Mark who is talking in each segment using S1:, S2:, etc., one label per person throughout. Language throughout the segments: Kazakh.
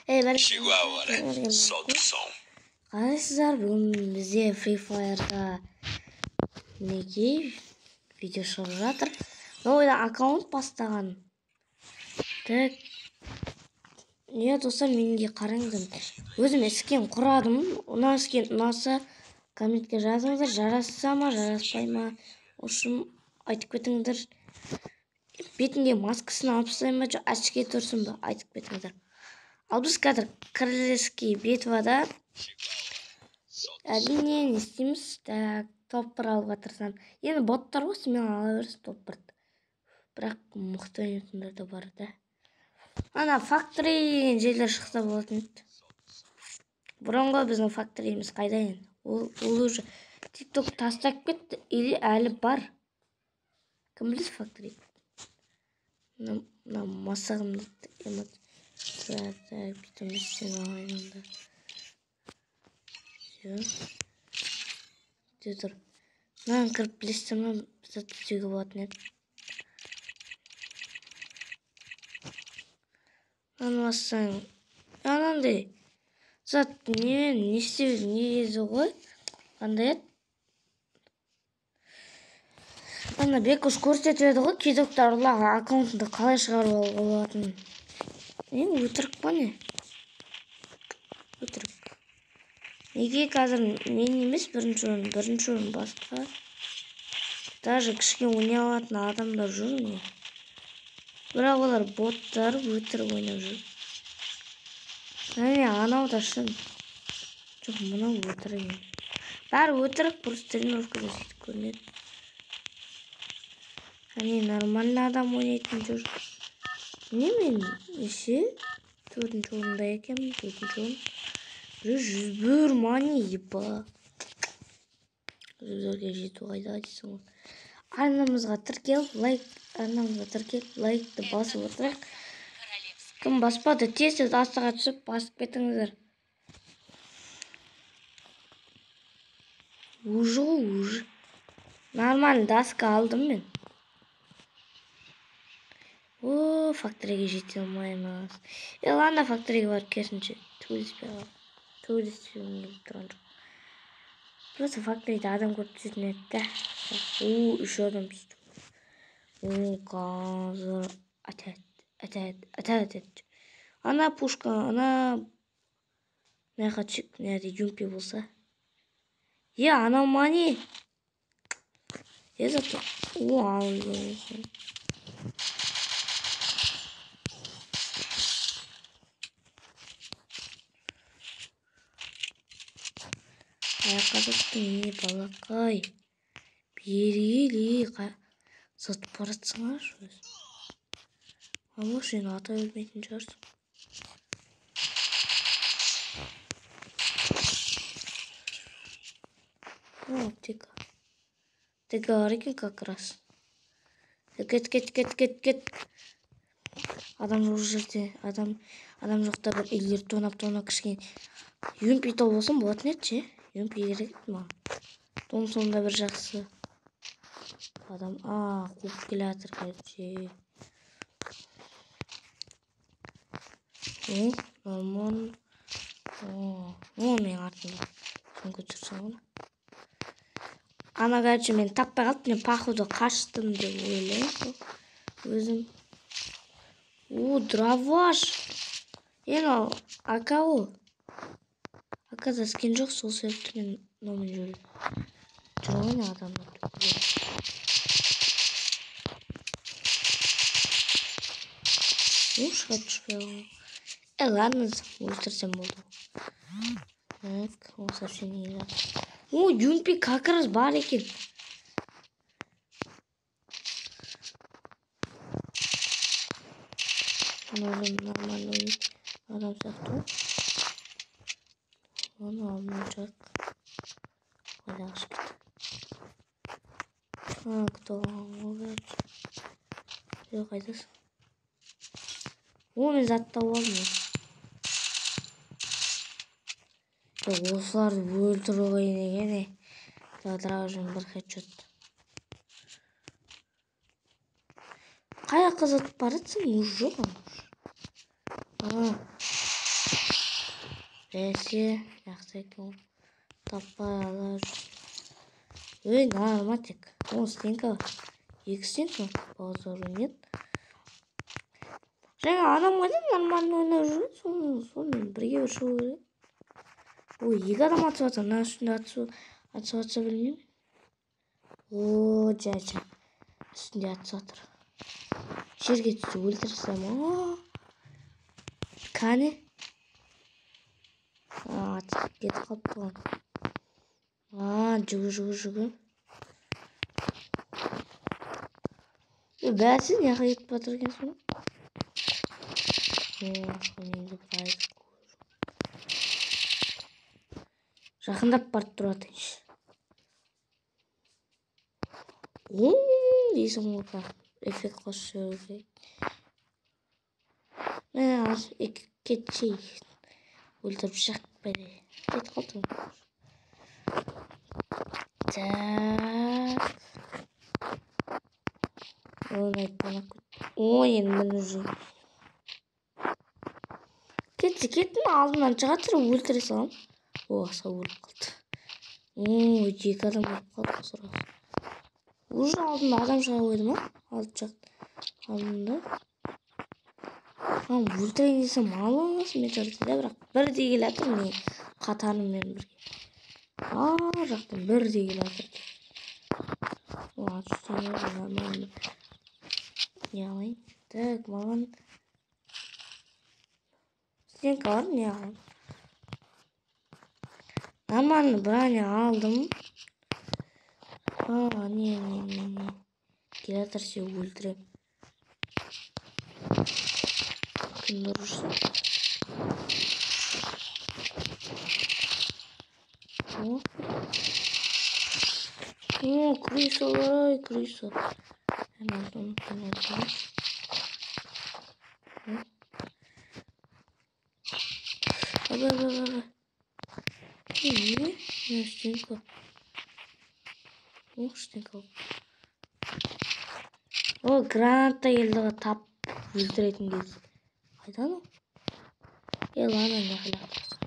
S1: Chegou a hora, solta o som.
S2: Қалайсыздар? Бүгін бізде Free Fire'да мінекей видео шығып жатыр. Ойда аккаунт бастаған. Так. Достар, менге қараңыздар. Өзім скен құрадым. Скен ұнаса комментке жазыңыздар. Жарасса ма, жараспай ма? Ошым айтып кетіңіздер. Бетінде маскасын алып тастайын ба, жоқ очки тұрсын ба? Айтып кетіңіздер. Ал біз қазір королевский битвада әрине не істейміз? Так, топ-1 алуға тырысамын. Енді боттар болса мен ала берсем топ-1. Бірақ мықты ойнайтындар да бар да. Ана Factory деген жерлер шықса болатын еді. Бұрынғы біздің Factory'miz қайда енді? Ол уже TikTok тастап кетті или әлі бар? Кім біледі Factory? Мына масағымды так, бітіміз сен алайында. Тұр. Мынаны кіріп білесің ма? Сатып сөйге болатын еді. Анмасаң, анандай зат не істеу, не езі ғой? Қандай еді? Ана Бекуш көрсетіп еді ғой, кедоктарларға аккаунтында қалай шығарып алуға болатын. Өтірік па не? Өтірік. Неге қазір мен емес бірінші орын басқа. Даже кішкене ойнай алатын адамдар жүр ме? Бірақ олар боттар өтірік ойнап жүр. Анау да шын. Жоқ, мынау өтірік. Бәрі өтірік, просто тренировкада сөйтіп көрінеді. Нормальный адам ойнайтын жүр. Не мен есе 4-ші орында екенмін, 4-ші орын. 101 мани, епа. 100-ге жету қайда дейсің ғой. Арнамызға тіркеліп, лайкты басып отырайық. Кім баспады, тез астыға түсіп басып кетіңіздер. Уже. Нормально доска алдым мен. Factory'ге жете алмаймыз. Анда Factory'ге барып керісінше. Туристпен тұрған жоқ. Просто Factory'да адам көріп түсетін еді да. Үш адам түсті. Қазір атат. Ана пушка, ана нәде юмпи болса. Ана мани. Зато. Аяққазаттың не балақай. Берелі. Сатып баратсың аш өз. Ама сен ата өлмейтін жарсың. Аптека. Аптека бар екен как раз. Кет. Адам жоқ жерде. Адам жоқта бір үйлер тонап кішкене. Юмпи тол болсын болатын еді ше. Юмпи керек ма? Том сонда бір жақсы. Адам, қуып келатыр кәдімше. Норман. Мен артында. Сен көтерсің оны. Ана кәдімше мен таппай қалып, мен пахуды қаштым деп ойлаймын. Өзім. Драваш. Ал, ака ол. Акада скен жоқ, сол себепті мен номен жүрдім. Жүрген адамдар. Шыға түшпей. Ладно, өлтірсем болды. Так, ол совсем не еді. Юмпи как раз бар екен. Нормально ойнайды. Адам сияқты. Оны алдын жақ. Қайда қашып кетті. Кто олар? Қайдасың? Мен затты алдым. Осыларды өлтіру қиын екен. Жадырақ жүрген бір хедшот. Қай жаққа жатып баратсың? Жоқ. Бәсе, жақсы екен. Таппай алар. Ой, норматик. О, стенка. 2 стенка. Базары нет. Жаңа адам қайда нормально ойнап жүр. Сонымен бірге бір шығу керек. Ой, 2 адам атып жатыр. Мына үстінде атып жатса білмеймін. О, жай. Üstünde atsadır. Şirketi öldürsem o. Kani? Atıp git kaptan. Jugu. Bəsin ya hayat batırken sonra. Жақындап барып тұрады. Дейсің ғой, эффект қосу керек. Мен аз кетшей өлтіріп жақпайды. Кет қалдым. Так. Оны айтпана көт. Ой, енді мені жүр. Кеттің алдымнан шығатыр, өлтіре салам. О, аса өліп қалды. О, 2 адам өліп қалды сұрасы. Уже алдында адам шыға қойды ма? Алып жақ алдында. Өлтірейін десем мал болмасын мен жартыда, бірақ бірдей келатыр не қатарымен бірге. Жақтан бірдей келатыр. Нормально. Не алайын? Так, маған стенка бар, не алайын? Нормально броня алдым. Не. Келатыр сен өлтірем. Кім ұрышсын? Крыса. Абай. Не, стенка. Стенка. О, граната елді тап өлтіретін кез. Қайдан о? Лана не қылақтырсың?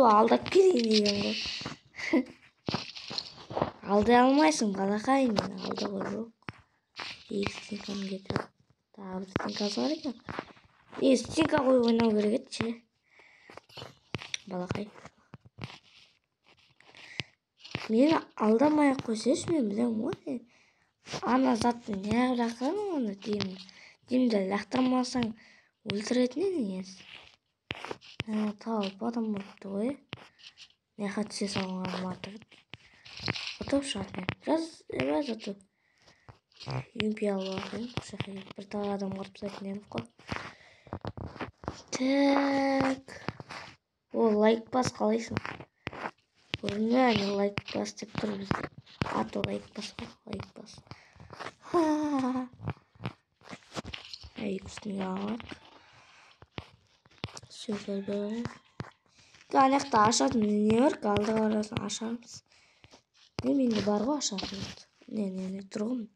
S2: Алдап келейін деген ғой. Алдай алмайсың, балақай мен алды ғой жоқ. 2 стенканы кетіп. Тағы бір стенкасы бар екен. Стенка қой ойнау керек етші. Балақай. Мені алдамай қойсайшы, мен білем ғой. Ана заттың не қыраққан оны деймді лақтырмасаң өлтіретінен ес. Талып адам болыпты ғой. Не қатысе салынған матыр. Отап шығатын. Жаз отап. Олимпиялы бағын. Бір тағы адам қарып сайтын еміп қой. Так. О, лайк бас қалайсың? Көріне лайк бас деп тұр бізді. Аты лайк бас қой. Лайк бас. Үстіне алақ. Сөйтіп. Қанақта ашатын не бар? Қалды қарасын ашармыз. Менде бар ғой ашатын. Не, тұрғым.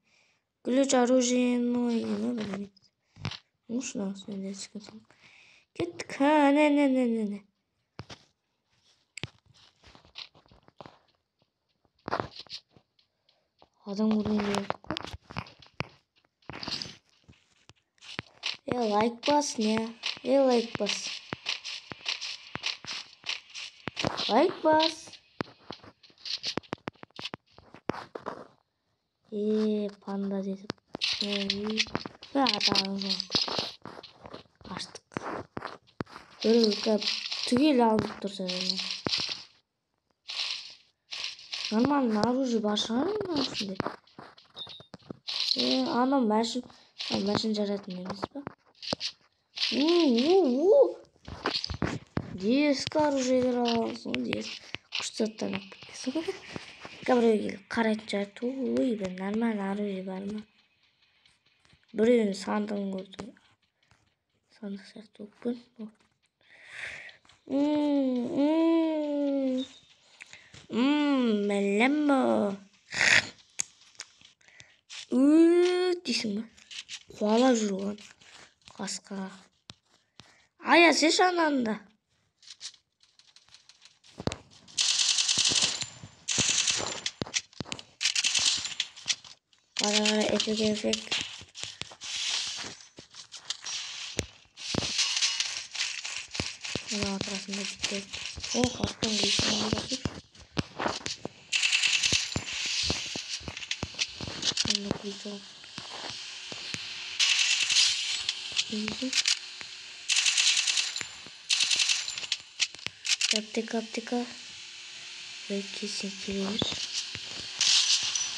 S2: Ключ оружейный. Не білмейді. Шына сөйле түскен соң. Кеттік. Не. Адам көргенде болдық қой. Лайк бас не? Лайк бас. Лайк бас. Панда десіп. Атағын жоқ. Аштық. Бір түгел алып тұрса және. Нормально оружие бар шығар мына ішінде. Анау мәшін жаратын емес па? Дескі оружиелер аласың, құштаттан әпкесің. Біреуге келіп қарайтын жарты. Ой, бір нормально оружие бар ма? Біреуін сандығын көрді. Сандық сияқты өкпен. Мәлем дейсің ба? Қуалап жүр оған. Қасқа. Ая, сеш ананда. Қара, эффект. Мына атрасында бітті. О, қартың қисаны басып. Мына қисаны. Аптека. Kesin kireç.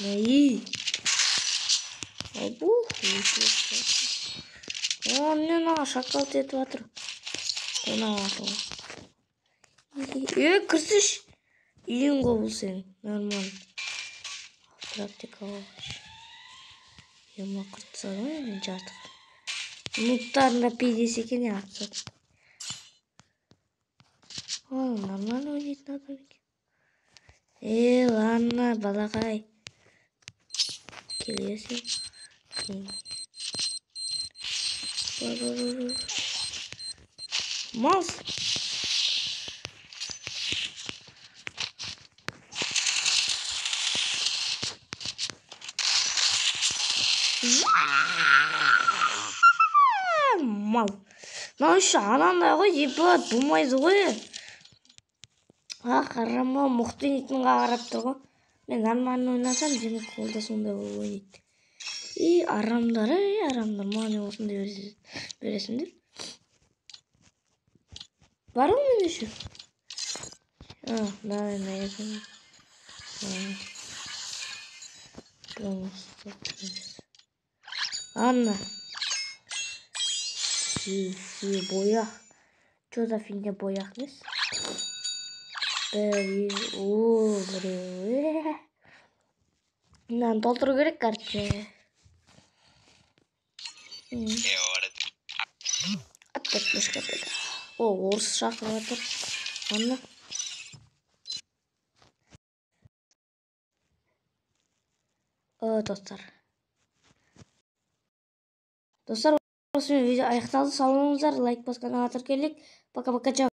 S2: Neyi? Bu. Ne şakal etip atır. Ona atır. Kırsış. İyin kovul senin. Normal. Aптека. Yama kırtsa da yani artık. Nutlarında pidesi eкен atsa. Normal oynayın adam ki. Ладно, балағай. Келесің. Мас. Мал. Мынау еще анандай ғой, ебат, болмайды ғой. Қарама, мұқтың итін қарап тұр ғой. Мен нормально ойнасам, демек қолда сондай ойнайды. Арамдар, маған осындай бересіңдер. Бар ғой мен еще? Давай, Анна. Бояқ. Что за фигня бояқ нес? Біреу. Мынаны толтыру керек карточка. Отпетмешка беді. Орыс шақырып отыр. Анна. Достар, осымен видео аяқталды. Сау болыңыздар, лайк басқан тіркелік. Пока-пока.